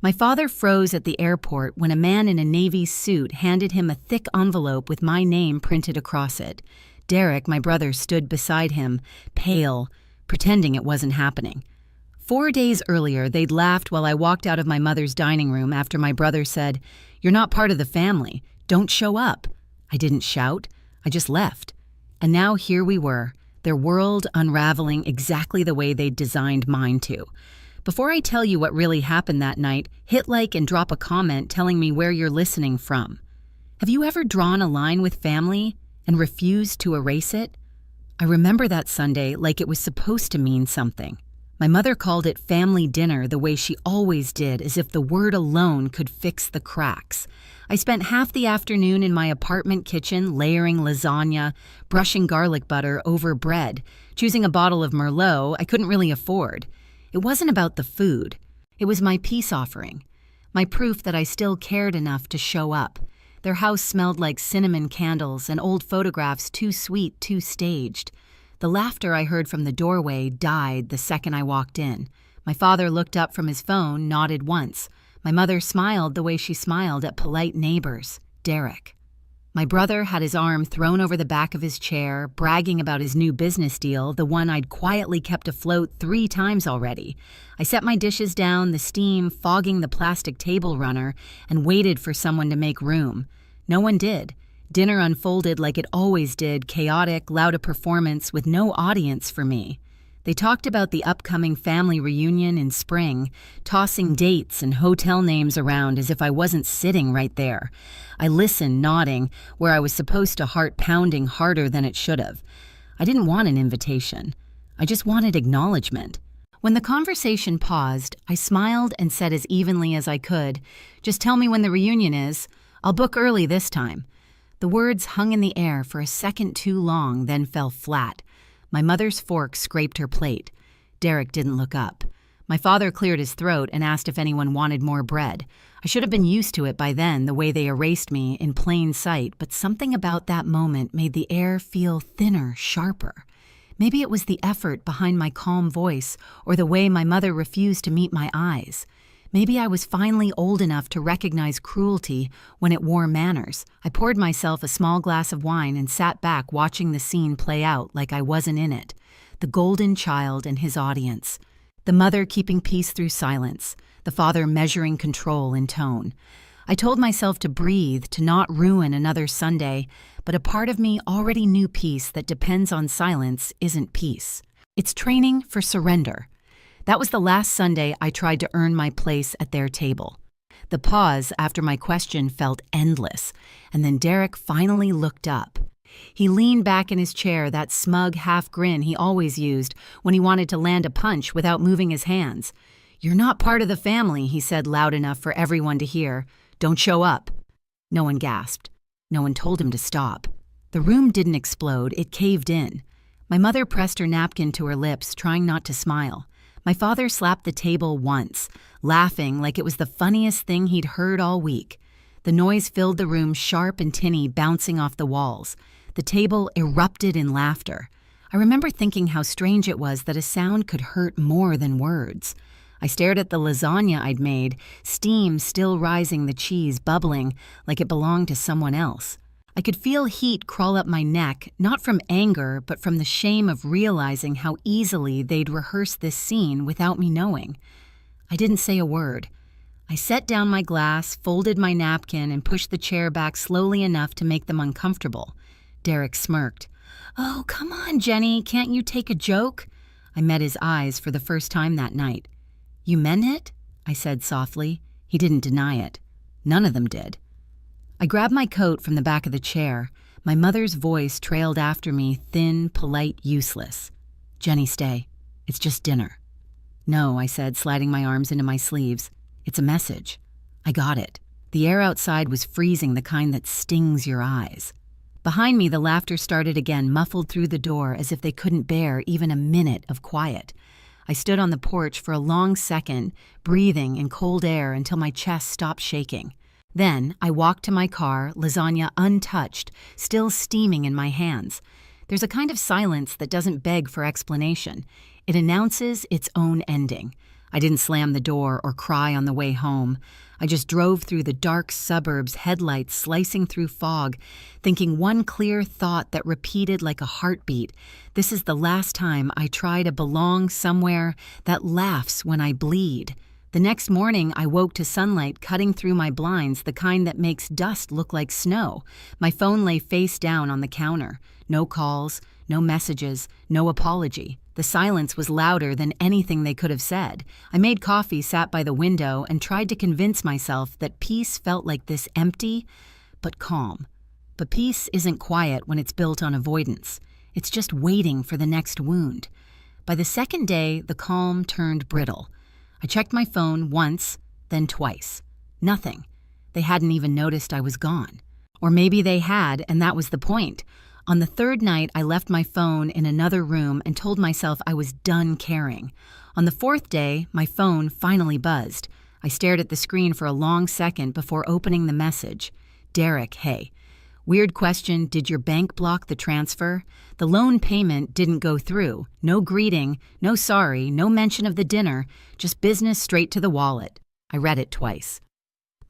My father froze at the airport when a man in a Navy suit handed him a thick envelope with my name printed across it. Derek, my brother, stood beside him, pale, pretending it wasn't happening. 4 days earlier, they'd laughed while I walked out of my mother's dining room after my brother said, "You're not part of the family. Don't show up." I didn't shout. I just left. And now here we were, their world unraveling exactly the way they'd designed mine to. Before I tell you what really happened that night, hit like and drop a comment telling me where you're listening from. Have you ever drawn a line with family and refused to erase it? I remember that Sunday like it was supposed to mean something. My mother called it family dinner the way she always did, as if the word alone could fix the cracks. I spent half the afternoon in my apartment kitchen layering lasagna, brushing garlic butter over bread, choosing a bottle of Merlot I couldn't really afford. It wasn't about the food. It was my peace offering, my proof that I still cared enough to show up. Their house smelled like cinnamon candles and old photographs too sweet, too staged. The laughter I heard from the doorway died the second I walked in. My father looked up from his phone, nodded once. My mother smiled the way she smiled at polite neighbors. Derek. My brother had his arm thrown over the back of his chair, bragging about his new business deal, the one I'd quietly kept afloat 3 times already. I set my dishes down, the steam fogging the plastic table runner, and waited for someone to make room. No one did. Dinner unfolded like it always did, chaotic, loud a performance with no audience for me. They talked about the upcoming family reunion in spring, tossing dates and hotel names around as if I wasn't sitting right there. I listened, nodding, where I was supposed to heart pounding harder than it should have. I didn't want an invitation. I just wanted acknowledgement. When the conversation paused, I smiled and said as evenly as I could, "Just tell me when the reunion is. I'll book early this time." The words hung in the air for a second too long, then fell flat. My mother's fork scraped her plate. Derek didn't look up. My father cleared his throat and asked if anyone wanted more bread. I should have been used to it by then, the way they erased me in plain sight, but something about that moment made the air feel thinner, sharper. Maybe it was the effort behind my calm voice or the way my mother refused to meet my eyes. Maybe I was finally old enough to recognize cruelty when it wore manners. I poured myself a small glass of wine and sat back watching the scene play out like I wasn't in it. The golden child and his audience. The mother keeping peace through silence. The father measuring control in tone. I told myself to breathe, to not ruin another Sunday, but a part of me already knew peace that depends on silence isn't peace. It's training for surrender. That was the last Sunday I tried to earn my place at their table. The pause after my question felt endless, and then Derek finally looked up. He leaned back in his chair, that smug half grin he always used when he wanted to land a punch without moving his hands. "You're not part of the family," he said loud enough for everyone to hear. "Don't show up." No one gasped. No one told him to stop. The room didn't explode, it caved in. My mother pressed her napkin to her lips, trying not to smile. My father slapped the table once, laughing like it was the funniest thing he'd heard all week. The noise filled the room, sharp and tinny, bouncing off the walls. The table erupted in laughter. I remember thinking how strange it was that a sound could hurt more than words. I stared at the lasagna I'd made, steam still rising, the cheese bubbling like it belonged to someone else. I could feel heat crawl up my neck, not from anger, but from the shame of realizing how easily they'd rehearsed this scene without me knowing. I didn't say a word. I set down my glass, folded my napkin, and pushed the chair back slowly enough to make them uncomfortable. Derek smirked. "Oh, come on, Jenny, can't you take a joke?" I met his eyes for the first time that night. "You meant it?" I said softly. He didn't deny it. None of them did. I grabbed my coat from the back of the chair. My mother's voice trailed after me, thin, polite, useless. "Jenny, stay. It's just dinner." "No," I said, sliding my arms into my sleeves. "It's a message." I got it. The air outside was freezing, the kind that stings your eyes. Behind me, the laughter started again, muffled through the door as if they couldn't bear even a minute of quiet. I stood on the porch for a long second, breathing in cold air until my chest stopped shaking. Then I walked to my car, lasagna untouched, still steaming in my hands. There's a kind of silence that doesn't beg for explanation. It announces its own ending. I didn't slam the door or cry on the way home. I just drove through the dark suburbs, headlights slicing through fog, thinking one clear thought that repeated like a heartbeat. This is the last time I try to belong somewhere that laughs when I bleed. The next morning, I woke to sunlight cutting through my blinds, the kind that makes dust look like snow. My phone lay face down on the counter. No calls, no messages, no apology. The silence was louder than anything they could have said. I made coffee, sat by the window, and tried to convince myself that peace felt like this empty, but calm. But peace isn't quiet when it's built on avoidance. It's just waiting for the next wound. By the second day, the calm turned brittle. I checked my phone once, then twice. Nothing. They hadn't even noticed I was gone. Or maybe they had, and that was the point. On the third night, I left my phone in another room and told myself I was done caring. On the fourth day, my phone finally buzzed. I stared at the screen for a long second before opening the message. Derek, hey. Weird question, did your bank block the transfer? The loan payment didn't go through. No greeting, no sorry, no mention of the dinner, just business straight to the wallet. I read it twice.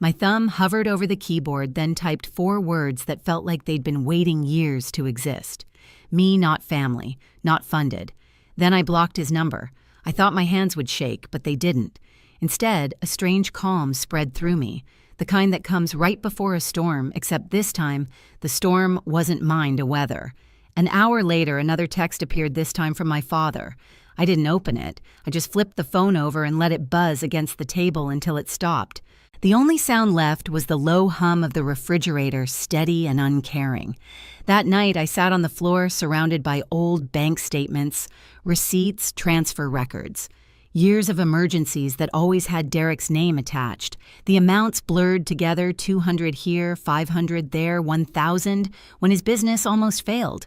My thumb hovered over the keyboard, then typed 4 words that felt like they'd been waiting years to exist. Me, not family, not funded. Then I blocked his number. I thought my hands would shake, but they didn't. Instead, a strange calm spread through me, the kind that comes right before a storm, except this time, the storm wasn't mine to weather. An hour later, another text appeared, this time from my father. I didn't open it. I just flipped the phone over and let it buzz against the table until it stopped. The only sound left was the low hum of the refrigerator, steady and uncaring. That night, I sat on the floor surrounded by old bank statements, receipts, transfer records. Years of emergencies that always had Derek's name attached. The amounts blurred together, 200 here, 500 there, 1,000, when his business almost failed.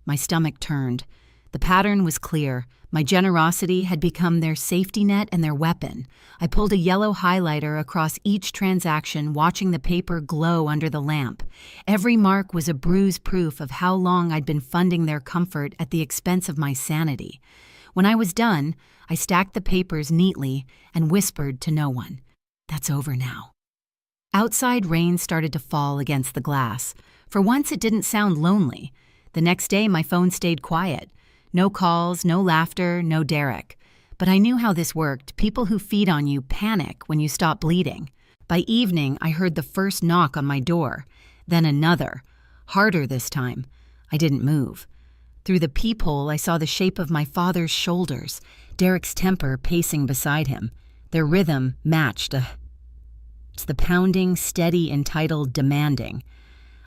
My stomach turned. The pattern was clear. My generosity had become their safety net and their weapon. I pulled a yellow highlighter across each transaction, watching the paper glow under the lamp. Every mark was a bruise proof of how long I'd been funding their comfort at the expense of my sanity. When I was done, I stacked the papers neatly and whispered to no one. That's over now. Outside, rain started to fall against the glass. For once, it didn't sound lonely. The next day, my phone stayed quiet. No calls, no laughter, no Derek. But I knew how this worked. People who feed on you panic when you stop bleeding. By evening, I heard the first knock on my door. Then another. Harder this time. I didn't move. Through the peephole, I saw the shape of my father's shoulders, Derek's temper pacing beside him. Their rhythm matched. It's the pounding, steady, entitled, demanding.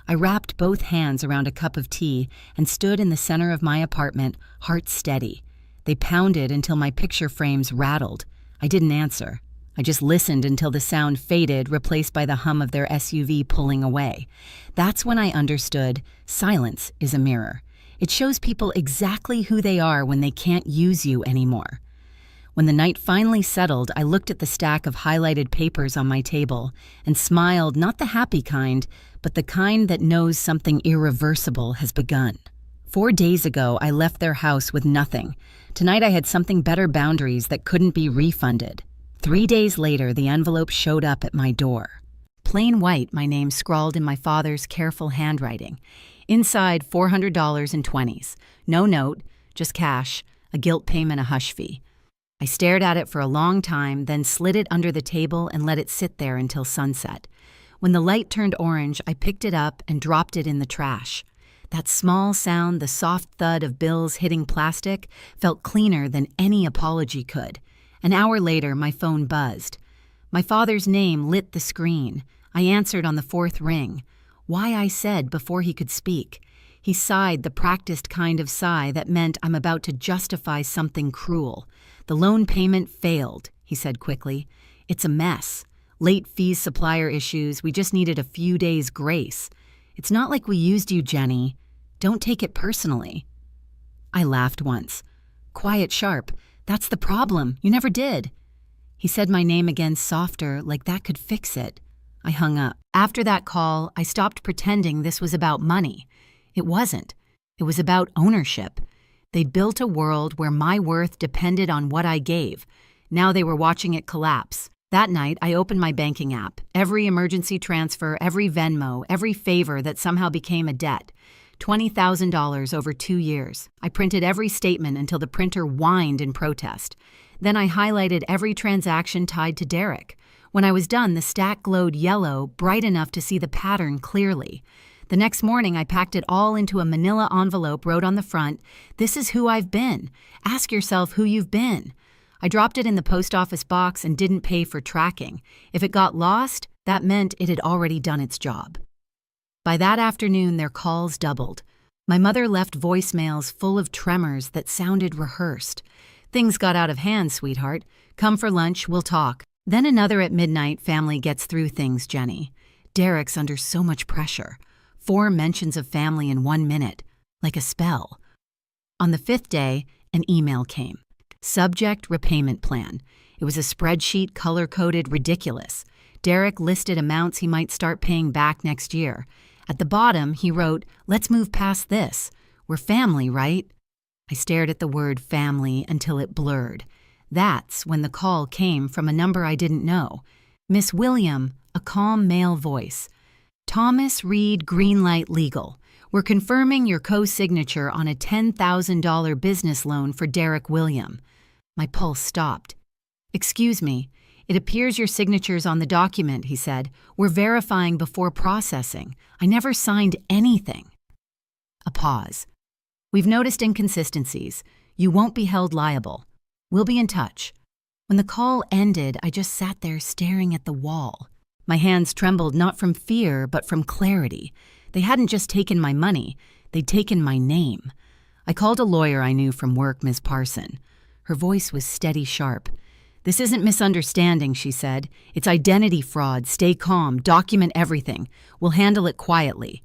I wrapped both hands around a cup of tea and stood in the center of my apartment, heart steady. They pounded until my picture frames rattled. I didn't answer. I just listened until the sound faded, replaced by the hum of their SUV pulling away. That's when I understood silence is a mirror. It shows people exactly who they are when they can't use you anymore. When the night finally settled, I looked at the stack of highlighted papers on my table and smiled, not the happy kind, but the kind that knows something irreversible has begun. 4 days ago, I left their house with nothing. Tonight I had something better, boundaries that couldn't be refunded. 3 days later, the envelope showed up at my door. Plain white, my name scrawled in my father's careful handwriting. Inside, $400 in 20s. No note, just cash, a guilt payment, a hush fee. I stared at it for a long time, then slid it under the table and let it sit there until sunset. When the light turned orange, I picked it up and dropped it in the trash. That small sound, the soft thud of bills hitting plastic, felt cleaner than any apology could. An hour later, my phone buzzed. My father's name lit the screen. I answered on the 4th ring. Why, I said before he could speak. He sighed, the practiced kind of sigh that meant I'm about to justify something cruel. The loan payment failed, he said quickly. It's a mess. Late fees, supplier issues, we just needed a few days' grace. It's not like we used you, Jenny. Don't take it personally. I laughed once. Quiet, sharp. That's the problem. You never did. He said my name again, softer, like that could fix it. I hung up. After that call, I stopped pretending this was about money. It wasn't. It was about ownership. They'd built a world where my worth depended on what I gave. Now they were watching it collapse. That night, I opened my banking app. Every emergency transfer, every Venmo, every favor that somehow became a debt. $20,000 over 2 years. I printed every statement until the printer whined in protest. Then I highlighted every transaction tied to Derek. When I was done, the stack glowed yellow, bright enough to see the pattern clearly. The next morning, I packed it all into a manila envelope, wrote on the front, "This is who I've been. Ask yourself who you've been." I dropped it in the post office box and didn't pay for tracking. If it got lost, that meant it had already done its job. By that afternoon, their calls doubled. My mother left voicemails full of tremors that sounded rehearsed. "Things got out of hand, sweetheart. Come for lunch, we'll talk." Then another at midnight, "Family gets through things, Jenny. Derek's under so much pressure. 4 mentions of family in 1 minute, like a spell." On the 5th day, an email came. Subject: repayment plan. It was a spreadsheet, color-coded, ridiculous. Derek listed amounts he might start paying back next year. At the bottom, he wrote, "Let's move past this. We're family, right?" I stared at the word family until it blurred. That's when the call came from a number I didn't know. "Miss William," a calm male voice. "Thomas Reed Greenlight Legal. We're confirming your co-signature on a $10,000 business loan for Derek William." My pulse stopped. "Excuse me, it appears your signature's on the document," he said. "We're verifying before processing. I never signed anything." A pause. "We've noticed inconsistencies. You won't be held liable. We'll be in touch." When the call ended, I just sat there staring at the wall. My hands trembled not from fear, but from clarity. They hadn't just taken my money, they'd taken my name. I called a lawyer I knew from work, Ms. Parson. Her voice was steady sharp. "This isn't misunderstanding," she said. "It's identity fraud. Stay calm. Document everything. We'll handle it quietly."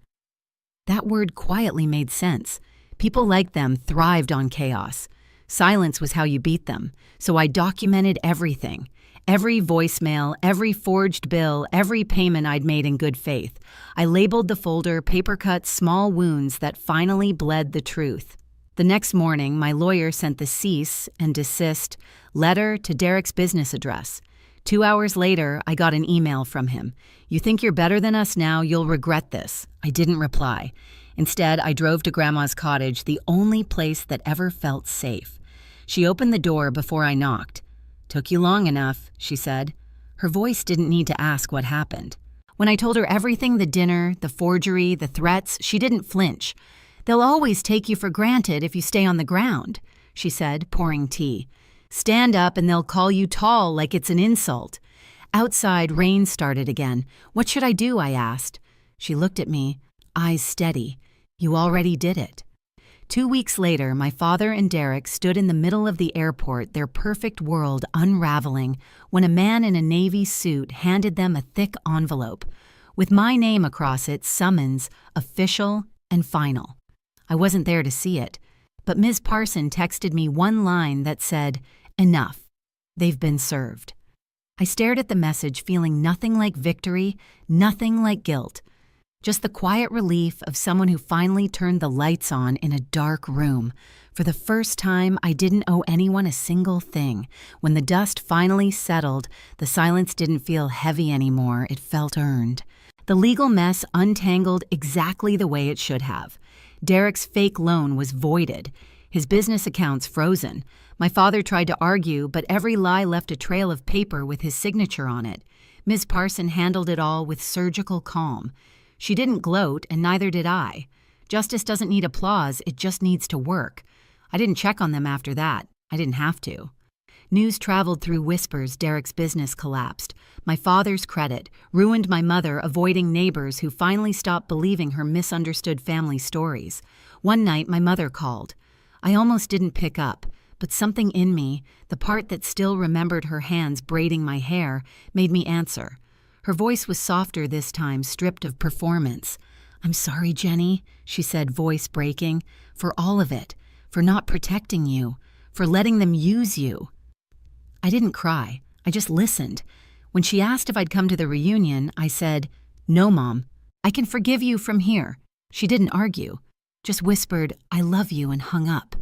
That word quietly made sense. People like them thrived on chaos. Silence was how you beat them. So I documented everything. Every voicemail, every forged bill, every payment I'd made in good faith. I labeled the folder paper cuts, small wounds that finally bled the truth. The next morning, my lawyer sent the cease and desist letter to Derek's business address. 2 hours later, I got an email from him. "You think you're better than us now? You'll regret this." I didn't reply. Instead, I drove to Grandma's cottage, the only place that ever felt safe. She opened the door before I knocked. "Took you long enough," she said. Her voice didn't need to ask what happened. When I told her everything, the dinner, the forgery, the threats, she didn't flinch. "They'll always take you for granted if you stay on the ground," she said, pouring tea. "Stand up and they'll call you tall like it's an insult." Outside, rain started again. "What should I do?" I asked. She looked at me, eyes steady. "You already did it." 2 weeks later, my father and Derek stood in the middle of the airport, their perfect world unraveling, when a man in a Navy suit handed them a thick envelope. With my name across it, summons, official, and final. I wasn't there to see it, but Ms. Parson texted me one line that said, "Enough. They've been served." I stared at the message, feeling nothing like victory, nothing like guilt. Just the quiet relief of someone who finally turned the lights on in a dark room. For the first time, I didn't owe anyone a single thing. When the dust finally settled, the silence didn't feel heavy anymore, it felt earned. The legal mess untangled exactly the way it should have. Derek's fake loan was voided, his business accounts frozen. My father tried to argue, but every lie left a trail of paper with his signature on it. Ms. Parson handled it all with surgical calm. She didn't gloat, and neither did I. Justice doesn't need applause, it just needs to work. I didn't check on them after that. I didn't have to. News traveled through whispers Derek's business collapsed. My father's credit ruined my mother, avoiding neighbors who finally stopped believing her misunderstood family stories. One night, my mother called. I almost didn't pick up, but something in me, the part that still remembered her hands braiding my hair, made me answer. Her voice was softer this time, stripped of performance. "I'm sorry, Jenny," she said, voice breaking, "for all of it, for not protecting you, for letting them use you." I didn't cry. I just listened. When she asked if I'd come to the reunion, I said, "No, Mom. I can forgive you from here." She didn't argue, just whispered, "I love you," and hung up.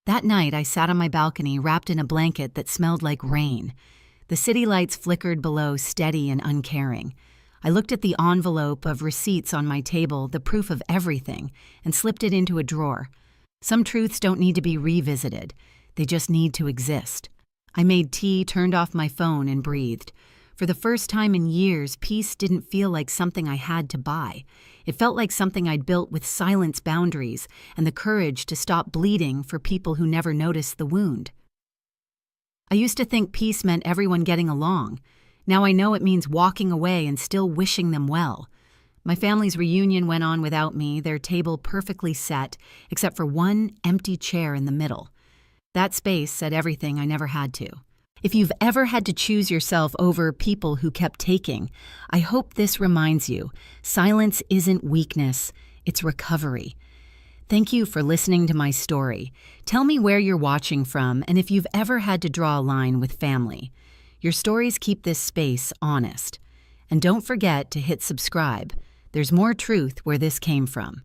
That night, I sat on my balcony wrapped in a blanket that smelled like rain. The city lights flickered below, steady and uncaring. I looked at the envelope of receipts on my table, the proof of everything, and slipped it into a drawer. Some truths don't need to be revisited. They just need to exist. I made tea, turned off my phone, and breathed. For the first time in years, peace didn't feel like something I had to buy. It felt like something I'd built with silence boundaries and the courage to stop bleeding for people who never noticed the wound. I used to think peace meant everyone getting along. Now I know it means walking away and still wishing them well. My family's reunion went on without me, their table perfectly set, except for one empty chair in the middle. That space said everything I never had to. If you've ever had to choose yourself over people who kept taking, I hope this reminds you, silence isn't weakness, it's recovery. Thank you for listening to my story. Tell me where you're watching from and if you've ever had to draw a line with family. Your stories keep this space honest. And don't forget to hit subscribe. There's more truth where this came from.